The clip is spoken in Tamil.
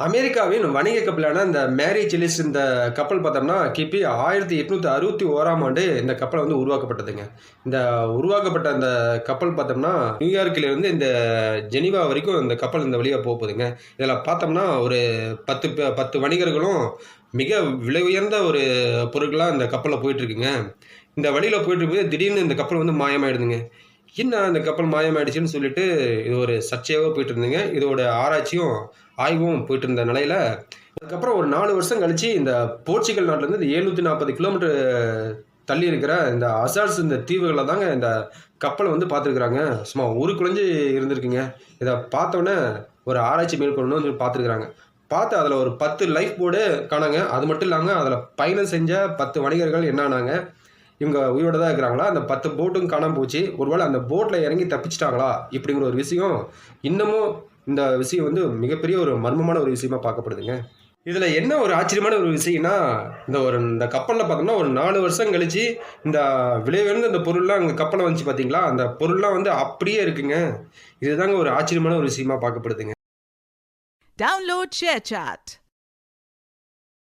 அமெரிக்காவின் வணிக கப்பலான இந்த மேரி செலிஸ் இந்த கப்பல் பார்த்தோம்னா, கிபி 1861ஆம் ஆண்டு இந்த கப்பல் வந்து உருவாக்கப்பட்டதுங்க. இந்த உருவாக்கப்பட்ட அந்த கப்பல் பார்த்தோம்னா, நியூயார்க்கிலிருந்து இந்த ஜெனீவா வரைக்கும் இந்த கப்பல் இந்த வழியா போகுதுங்க. இதில பார்த்தோம்னா, ஒரு 10 வணிகர்களும் மிக விலை உயர்ந்த ஒரு பொருட்களா இந்த கப்பல்ல போயிட்டுருக்குங்க. இந்த வழியில போயிட்டுருக்கும்போது திடீர்னு இந்த கப்பல் வந்து மாயமாயிடுதுங்க. என்ன அந்த கப்பல் மாயமாயிடுச்சுன்னு சொல்லிட்டு, இது ஒரு சர்ச்சையாவே போயிட்டு இருந்ததுங்க. இதோட ஆராய்ச்சியும், ஆய்வும் போயிட்டு இருந்த நிலையில, அதுக்கப்புறம் ஒரு 4 வருஷம் கழிச்சு இந்த போர்ச்சுகல் நாட்டிலருந்து 740 கிலோமீட்டர் தள்ளி இருக்கிற இந்த அசால்ஸ் இந்த தீவுகள்ல தாங்க இந்த கப்பல வந்து பார்த்துருக்குறாங்க. சும்மா உருக்குலைஞ்சு இருந்திருக்குங்க. இத பார்த்தோனே ஒரு ஆராய்ச்சி மேற்கொள்ளணும்னு சொல்லி பார்த்துருக்குறாங்க. பார்த்து அதில ஒரு 10 லைஃப் போர்டு காணோங்க. அது மட்டும் இல்லாம அதில பயணம் செஞ்ச 10 வணிகர்கள் என்ன ஆனாங்க, இவங்க உயிரோட தான் இருக்கிறாங்களா? அந்த 10 போட்டும் காணாம போச்சு. ஒருவேள அந்த போட்ல இறங்கி தப்பிச்சுட்டாங்களா? இப்படிங்கிற ஒரு விஷயம் இன்னமும் இந்த விஷயம் வந்து மிகப்பெரிய ஒரு மர்மமான ஒரு விஷயமா பார்க்கப்படுதுங்க. இதுல என்ன ஒரு ஆச்சரியமான ஒரு விஷயம்னா, இந்த கப்பல்ல பார்த்தோம்னா, ஒரு 4 வருஷம் கழிச்சு, இந்த விலை உயர்ந்த இந்த பொருள்லாம் அங்க கப்பல்ல வந்துச்சு பார்த்தீங்களா? அந்த பொருள்லாம் வந்து அப்படியே இருக்குங்க. இதுதாங்க ஒரு ஆச்சரியமான ஒரு விஷயமா பார்க்கப்படுதுங்க. Download ShareChat.